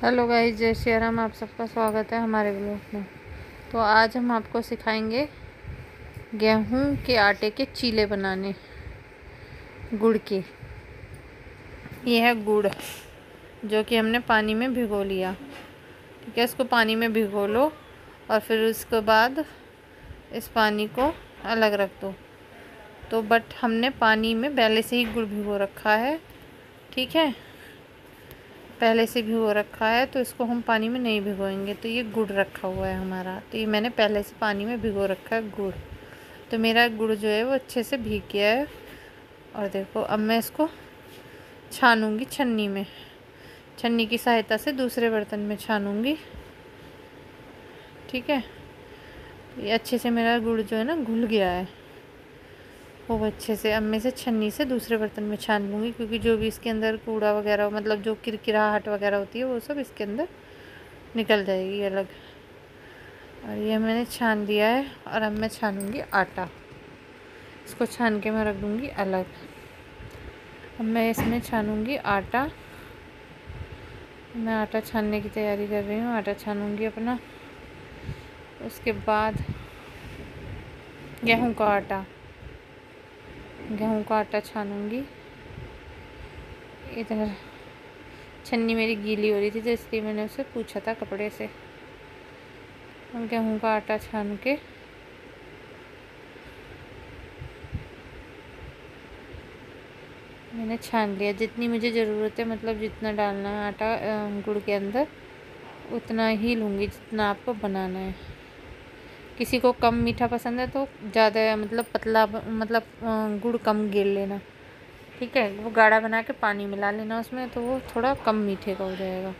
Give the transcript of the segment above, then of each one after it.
Hello guys, जय श्री राम। आप सबका स्वागत है हमारे ब्लॉग में। तो आज हम आपको सिखाएंगे गेहूं के आटे के चीले बनाने, गुड़ के। ये है गुड़ जो कि हमने पानी में भिगो लिया। ठीक है, इसको पानी में भिगो लो और फिर उसके बाद इस पानी को अलग रख दो। तो बट हमने पानी में पहले से ही गुड़ भिगो रखा है। ठीक है, पहले से भिगो रखा है तो इसको हम पानी में नहीं भिगोएंगे। तो ये गुड़ रखा हुआ है हमारा, तो ये मैंने पहले से पानी में भिगो रखा है गुड़। तो मेरा गुड़ जो है वो अच्छे से भीग गया है। और देखो, अब मैं इसको छानूंगी छन्नी में। छन्नी की सहायता से दूसरे बर्तन में छानूंगी। ठीक है, ये अच्छे से मेरा गुड़ जो है ना घुल गया है वो अच्छे से। अब मैं इसे छन्नी से दूसरे बर्तन में छान लूँगी, क्योंकि जो भी इसके अंदर कूड़ा वगैरह, मतलब जो किरकिराहट वगैरह होती है वो सब इसके अंदर निकल जाएगी अलग। और ये मैंने छान लिया है। और अब मैं छानूँगी आटा। इसको छान के मैं रख दूँगी अलग। अब मैं इसमें छानूँगी आटा। मैं आटा छानने की तैयारी कर रही हूँ। आटा छानूँगी अपना। उसके बाद गेहूँ का आटा छानूँगी। इधर छन्नी मेरी गीली हो रही थी तो इसलिए मैंने उसे पूछा था कपड़े से। और गेहूँ का आटा छान के मैंने छान लिया। जितनी मुझे ज़रूरत है, मतलब जितना डालना है आटा गुड़ के अंदर, उतना ही लूँगी जितना आपको बनाना है। किसी को कम मीठा पसंद है तो ज़्यादा, मतलब पतला, मतलब गुड़ कम गिर लेना। ठीक है, वो गाढ़ा बना के पानी मिला लेना उसमें, तो वो थोड़ा कम मीठे का हो जाएगा।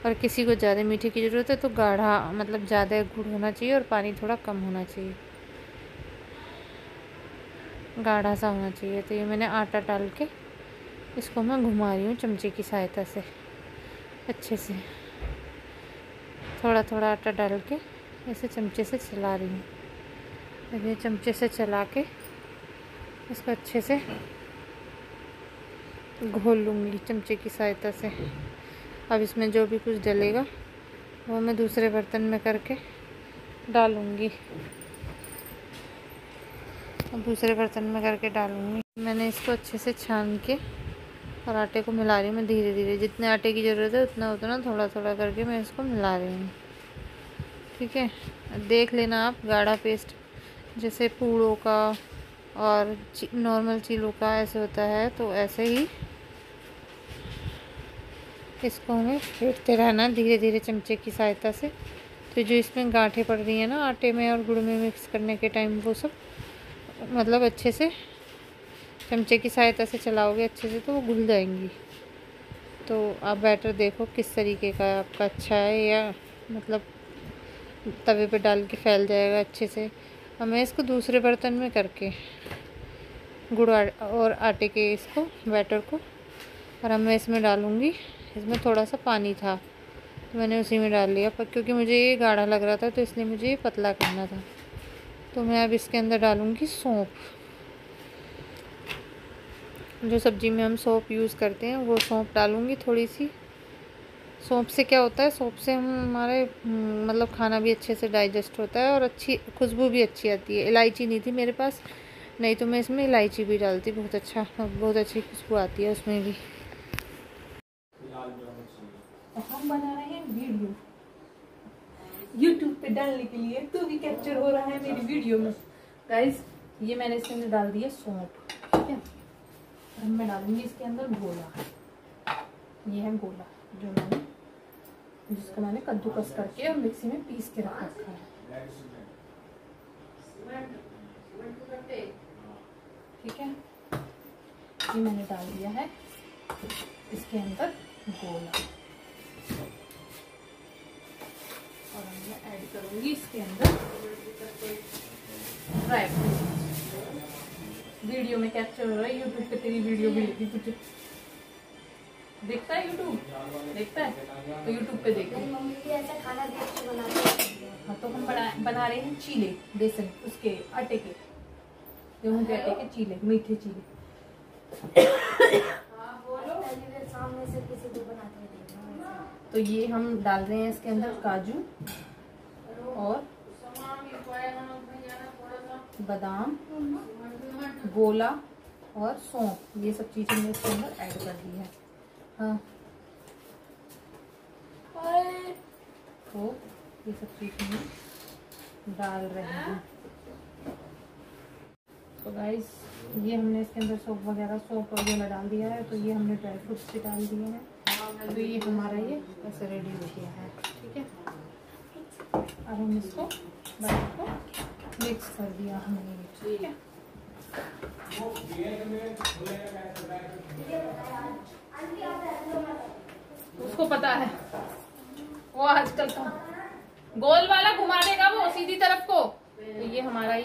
और किसी को ज़्यादा मीठे की ज़रूरत है तो गाढ़ा, मतलब ज़्यादा गुड़ होना चाहिए और पानी थोड़ा कम होना चाहिए, गाढ़ा सा होना चाहिए। तो ये मैंने आटा डाल के इसको मैं घुमा रही हूँ चमचे की सहायता से। अच्छे से थोड़ा थोड़ा आटा डाल के इसे चमचे से चला रही हूँ। ये चमचे से चला के इसको अच्छे से घोल लूँगी चमचे की सहायता से। अब इसमें जो भी कुछ डलेगा वो मैं दूसरे बर्तन में करके डालूँगी। अब दूसरे बर्तन में करके डालूँगी। मैंने इसको अच्छे से छान के और आटे को मिला रही हूँ मैं धीरे धीरे। जितने आटे की ज़रूरत है उतना उतना थोड़ा थोड़ा करके मैं इसको मिला रही हूँ। ठीक है, देख लेना आप। गाढ़ा पेस्ट जैसे पूड़ों का और नॉर्मल चीलों का ऐसे होता है, तो ऐसे ही इसको हमें फेंटते रहना धीरे धीरे चमचे की सहायता से। तो जो इसमें गांठें पड़ रही हैं ना आटे में और गुड़ में मिक्स करने के टाइम, वो सब मतलब अच्छे से चमचे की सहायता से चलाओगे अच्छे से तो वो घुल जाएंगी। तो आप बैटर देखो किस तरीके का आपका अच्छा है, या मतलब तवे पे डाल के फैल जाएगा अच्छे से। अब मैं इसको दूसरे बर्तन में करके गुड़ और आटे के इसको बैटर को, और अब मैं इसमें डालूँगी। इसमें थोड़ा सा पानी था तो मैंने उसी में डाल लिया, पर क्योंकि मुझे ये गाढ़ा लग रहा था तो इसलिए मुझे ये पतला करना था। तो मैं अब इसके अंदर डालूँगी सौंफ। जो सब्ज़ी में हम सौंफ यूज़ करते हैं वो सौंफ डालूँगी थोड़ी सी। सौंफ से क्या होता है, सौंफ से हमारे मतलब खाना भी अच्छे से डाइजेस्ट होता है और अच्छी खुशबू भी अच्छी आती है। इलायची नहीं थी मेरे पास, नहीं तो मैं इसमें इलायची भी डालती। बहुत अच्छी खुशबू आती है उसमें भी। हम बना रहे हैं वीडियो YouTube पे डालने के लिए, तो भी कैप्चर हो रहा है मेरी वीडियो में। गाइस, ये मैंने इसके अंदर डाल दिया सौंफ। ठीक है, अब मैं डालूंगी इसके अंदर गोला। ये है गोला जिसको मैंने कद्दूकस करके और मिक्सी में पीस के रखा है। ठीक है, ये मैंने डाल दिया है इसके अंदर गोला। और मैं ऐड करूंगी इसके अंदर ड्राई फ्रूट। वीडियो में कैप्चर हो रहा है, यूट्यूब पे तेरी वीडियो भी लेगी। तुझे देखता है यूट्यूब, देखता है तो यूट्यूब पे देख। मम्मी भी ऐसा खाना देख के बनाते हैं। हाँ, तो हम बना रहे हैं चीले, बेसन उसके आटे के, गेहूं के आटे के चीले, मीठे चीले। सामने से किसी को बनाते हैं तो ये हम डाल रहे हैं इसके अंदर काजू और बादाम, गोला और सौंफ, ये सब चीजें हमने इसके अंदर ऐड कर दी है। हाँ, तो ये सब चीजें हम डाल रहे हैं। तो गाइस ये हमने इसके अंदर सौंफ वगैरह डाल दिया है। तो ये हमने ड्राई फ्रूट्स भी डाल दिए हैं। तो ये हमारा ये ऐसे रेडी हो गया है। ठीक है, अब हम इसको बैटर को मिक्स कर दिया हमने। ठीक है, उसको पता है, वो आजकल का गोल वाला घुमा देगा वो सीधी तरफ को। तो ये हमारा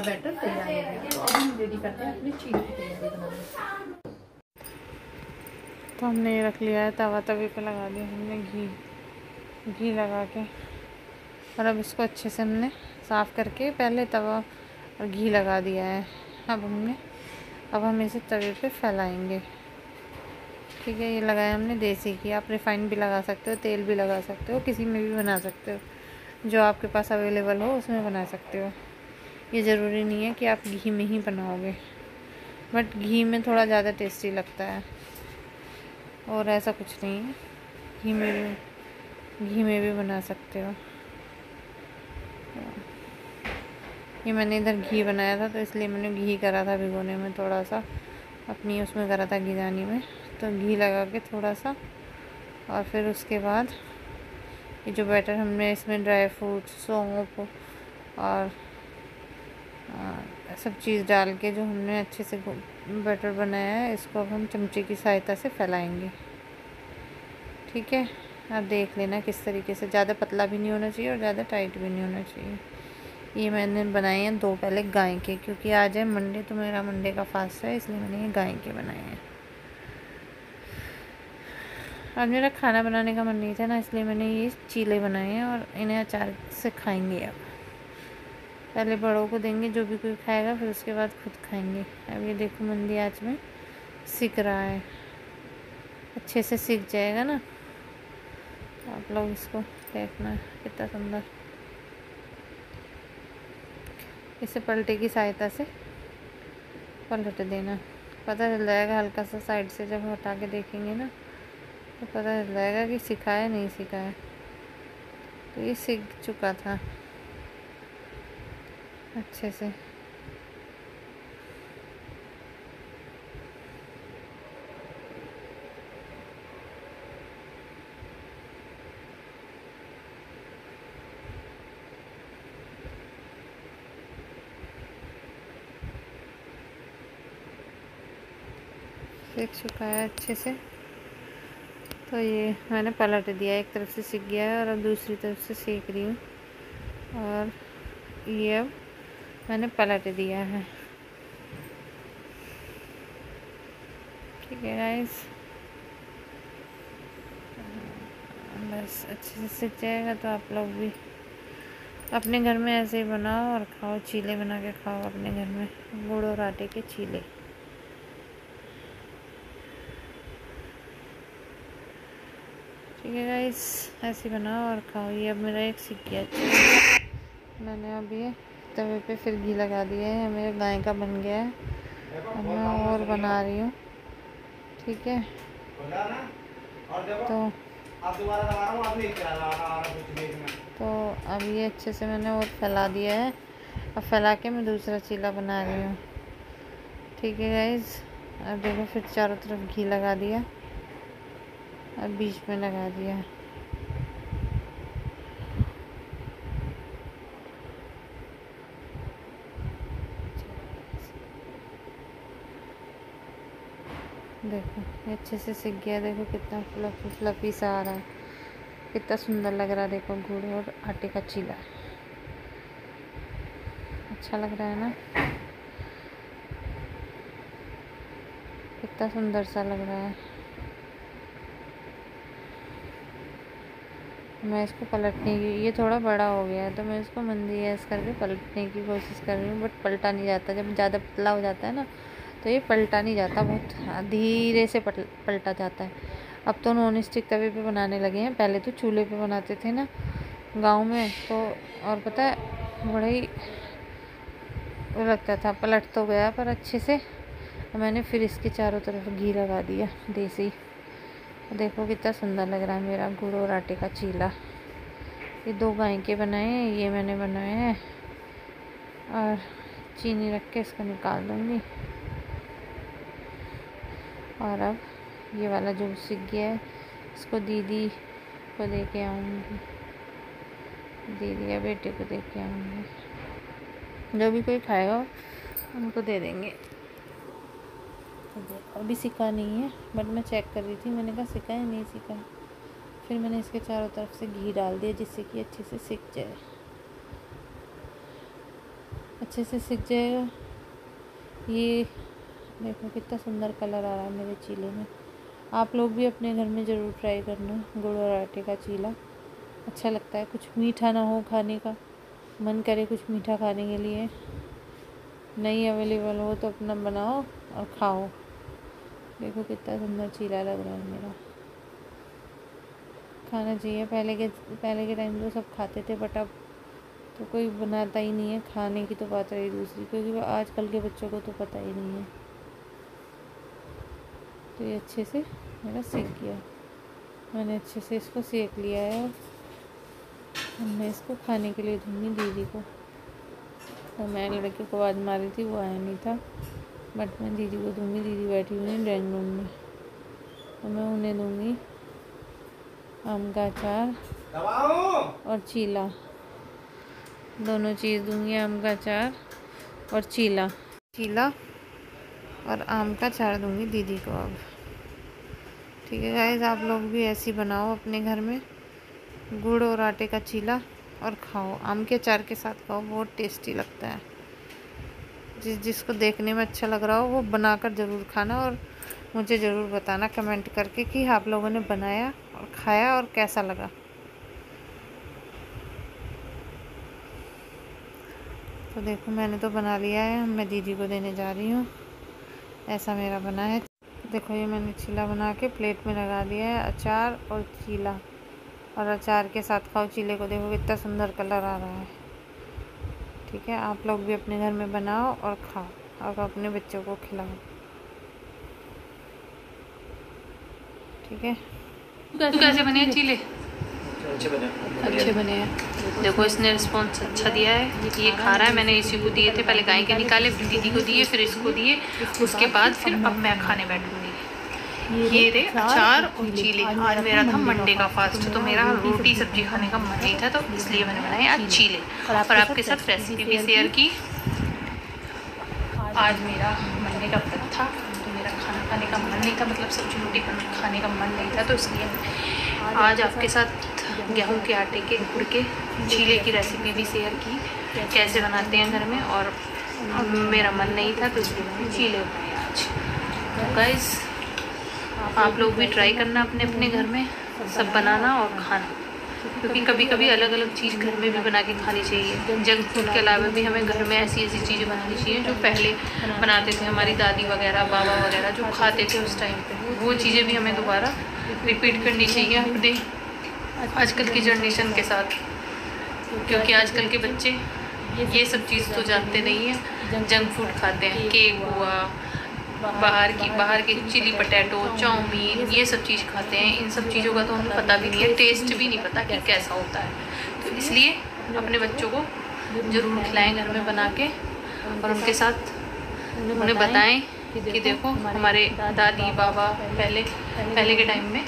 बैटर तैयार हो गया। तो अब हम रेडी करते हैं अपनी चीज़ की तैयारी बनाने। तो हमने ये रख लिया है तवे पे लगा दिया हमने घी लगा के। और अब इसको अच्छे से हमने साफ़ करके पहले तवा और घी लगा दिया है। अब हम इसे तवे पे फैलाएंगे। ठीक है, ये लगाया हमने देसी घी। आप रिफाइंड भी लगा सकते हो, तेल भी लगा सकते हो, किसी में भी बना सकते हो, जो आपके पास अवेलेबल हो उसमें बना सकते हो। ये ज़रूरी नहीं है कि आप घी में ही बनाओगे, बट घी में थोड़ा ज़्यादा टेस्टी लगता है। और ऐसा कुछ नहीं है, घी में भी बना सकते हो। ये मैंने इधर घी बनाया था, तो इसलिए मैंने घी करा था भिगोने में, थोड़ा सा अपनी उसमें करा था घिजानी में। तो घी लगा के थोड़ा सा, और फिर उसके बाद ये जो बैटर हमने इसमें ड्राई फ्रूट, सौंफ और सब चीज़ डाल के जो हमने अच्छे से बैटर बनाया है, इसको अब हम चमचे की सहायता से फैलाएंगे। ठीक है, आप देख लेना किस तरीके से, ज़्यादा पतला भी नहीं होना चाहिए और ज़्यादा टाइट भी नहीं होना चाहिए। ये मैंने बनाए हैं 2 पहले गाय के, क्योंकि आज है मंडे, तो मेरा मंडे का फास्ट है, इसलिए मैंने ये गाय के बनाए हैं। आज मेरा खाना बनाने का मन नहीं था ना, इसलिए मैंने ये चीले बनाए हैं और इन्हें अचार से खाएंगे। अब पहले बड़ों को देंगे, जो भी कोई खाएगा, फिर उसके बाद खुद खाएंगे। अब ये देखो मंदी आंच में सिक रहा है, अच्छे से सिक जाएगा ना, तो आप लोग इसको देखना कितना सुंदर। इसे पलटे की सहायता से पलट देना, पता चल जाएगा हल्का सा साइड से, जब हटा के देखेंगे ना तो पता चल जाएगा कि सिका है नहीं सिका है। तो ये सिक चुका था अच्छे से। सिक चुका है अच्छे से। तो ये मैंने पलट दिया, एक तरफ से सिक गया है और अब दूसरी तरफ से सेक रही हूँ, और ये अब मैंने पलट दिया है। ठीक है गाइस, बस अच्छे से सिक जाएगा तो आप लोग भी अपने घर में ऐसे ही बनाओ और खाओ, चीले बना के खाओ अपने घर में, गुड़ और आटे के चीले। ठीक है गाइस, ऐसे बनाओ और खाओ। ये अब मेरा एक सीख गया अच्छा। मैंने अब ये तवे पे फिर घी लगा दिया है, मेरे गाय का बन गया है। अब मैं और बना रही हूँ। ठीक है, तो अब ये अच्छे से मैंने और फैला दिया है। अब फैला के मैं दूसरा चीला बना रही हूँ। ठीक है गाइस, अब देखो फिर चारों तरफ घी लगा दिया और बीच में लगा दिया। देखो ये अच्छे से सिक गया, देखो कितना फ्लफी फ्लफी सा आ रहा है, कितना सुंदर लग रहा है। देखो गुड़ और आटे का चीला, अच्छा लग रहा है ना, कितना सुंदर सा लग रहा है। मैं इसको पलटने की, ये थोड़ा बड़ा हो गया है तो मैं इसको मंदी गैस करके पलटने की कोशिश कर रही हूँ, बट पलटा नहीं जाता। जब ज़्यादा पतला हो जाता है ना तो ये पलटा नहीं जाता, बहुत धीरे से पलटा जाता है। अब तो नॉन स्टिक तवे पे बनाने लगे हैं, पहले तो चूल्हे पे बनाते थे ना गांव में तो। और पता है बड़ा ही वो लगता था, पलट तो गया पर अच्छे से। मैंने फिर इसके चारों तरफ घी लगा दिया देसी। देखो कितना सुंदर लग रहा है मेरा गुड़ और आटे का चीला। ये 2 गाय के बनाए हैं, ये मैंने बनाए हैं। और चीनी रख के इसको निकाल दूँगी। और अब ये वाला जो सीख गया है इसको दीदी को दे के आऊँगी, दीदी या बेटे को दे के आऊँगी। जो भी कोई खाएगा उनको दे देंगे। तो देखो अभी सिका नहीं है, बट मैं चेक कर रही थी, मैंने कहा सिका है नहीं सिका है। फिर मैंने इसके चारों तरफ से घी डाल दिया जिससे कि अच्छे से सिक जाए, अच्छे से सिक जाएगा। ये देखो कितना सुंदर कलर आ रहा है मेरे चीले में। आप लोग भी अपने घर में ज़रूर ट्राई करना गुड़ और आटे का चीला। अच्छा लगता है, कुछ मीठा ना हो खाने का, मन करे कुछ मीठा खाने के लिए, नहीं अवेलेबल हो तो अपना बनाओ और खाओ। देखो कितना सुंदर चीला लग रहा है मेरा। खाना चाहिए, पहले के टाइम तो सब खाते थे, बट अब तो कोई बनाता ही नहीं है। खाने की तो बात रही दूसरी, क्योंकि आजकल के बच्चों को तो पता ही नहीं है। तो ये अच्छे से मेरा सेक गया, मैंने अच्छे से इसको सेक लिया है। और मैं इसको खाने के लिए दूँगी दीदी को। और मैं लड़के को आवाज़ मारी थी, वो आया नहीं था, बट मैं दीदी को दूँगी। दीदी बैठी हुई है ड्राइंग रूम में, तो मैं उन्हें दूँगी आम का अचार और चीला, दोनों चीज़ दूँगी। आम का अचार और चीला और आम का अचार दूँगी दीदी को अब। ठीक है गाइस, आप लोग भी ऐसी बनाओ अपने घर में गुड़ और आटे का चीला और खाओ। आम के अचार के साथ खाओ, बहुत टेस्टी लगता है। जिसको देखने में अच्छा लग रहा हो वो बनाकर ज़रूर खाना और मुझे ज़रूर बताना कमेंट करके कि आप लोगों ने बनाया और खाया और कैसा लगा। तो देखो मैंने तो बना लिया है, मैं दीदी को देने जा रही हूँ। ऐसा मेरा बना है। देखो ये मैंने चीला बना के प्लेट में लगा दिया है, अचार और चीला। और अचार के साथ खाओ चीले को, देखो कितना सुंदर कलर आ रहा है। ठीक है, आप लोग भी अपने घर में बनाओ और खाओ और अपने बच्चों को खिलाओ। ठीक है, कैसे बने हैं चीले? अच्छे बने हैं। देखो इसने रिस्पॉन्स अच्छा दिया है, ये खा रहा है। मैंने इसी को दिए थे, पहले गाय के निकाले, फिर दीदी को दिए, फिर इसको दिए, उसके बाद फिर अब मैं खाने बैठूंगी। ये रे अचार और चीले। आज मेरा था मंडे का फास्ट, तो मेरा रोटी सब्जी खाने का मन नहीं था, तो इसलिए मैंने बनाए आज चीले और आपके साथ रेसिपी भी शेयर की। आज मेरा मंडे का व्रत था, तो मेरा खाना खाने का मन नहीं था, मतलब सब्जी रोटी खाने का मन नहीं था, तो इसलिए आज आपके साथ गेहूं के आटे के गुड़ के चीले की रेसिपी भी शेयर की, कैसे बनाते हैं घर में। और मेरा मन नहीं था तो इसलिए मैंने चीले बनाए आज। तो गाइस आप लोग भी ट्राई करना अपने अपने घर में सब बनाना और खाना, क्योंकि कभी कभी अलग अलग चीज़ घर में भी बना के खानी चाहिए। जंक फूड के अलावा भी हमें घर में ऐसी ऐसी चीज़ें बनानी चाहिए जो पहले बनाते थे हमारी दादी वगैरह बाबा वगैरह जो खाते थे उस टाइम पे, वो चीज़ें भी हमें दोबारा रिपीट करनी चाहिए अपने आजकल की जनरेशन के साथ, क्योंकि आजकल के बच्चे ये सब चीज़ तो जानते नहीं हैं। जंक फूड खाते हैं, केक हुआ, बाहर के चिली पटैटो, चाउमीन, ये सब चीज़ खाते हैं। इन सब चीज़ों का तो उन्हें पता भी नहीं है, टेस्ट भी नहीं पता कि कैसा होता है। तो इसलिए अपने बच्चों को ज़रूर खिलाएं घर में बना के, और उनके साथ उन्हें बताएं कि देखो हमारे दादी बाबा पहले के टाइम में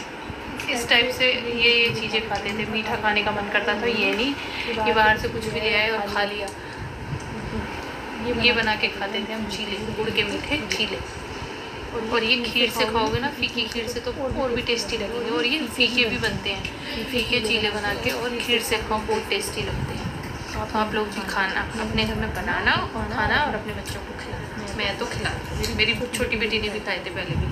इस टाइप से ये चीज़ें खाते थे। मीठा खाने का मन करता था, ये नहीं कि बाहर से कुछ भी ले आए और खा लिया। ये बना के खाते थे हम चीले, गुड़ के मीठे चीले। और ये खीर से खाओगे ना, फीकी खीर से, तो और भी टेस्टी लगेंगे। और ये फीके भी बनते हैं, फीके चीले बना के और खीर से खाओ, बहुत टेस्टी लगते हैं। तो आप लोग भी खाना, अपने घर में बनाना और खाना और अपने बच्चों को खिलाना। मैं तो खिला, मेरी छोटी बेटी ने भी खाए थे पहले भी।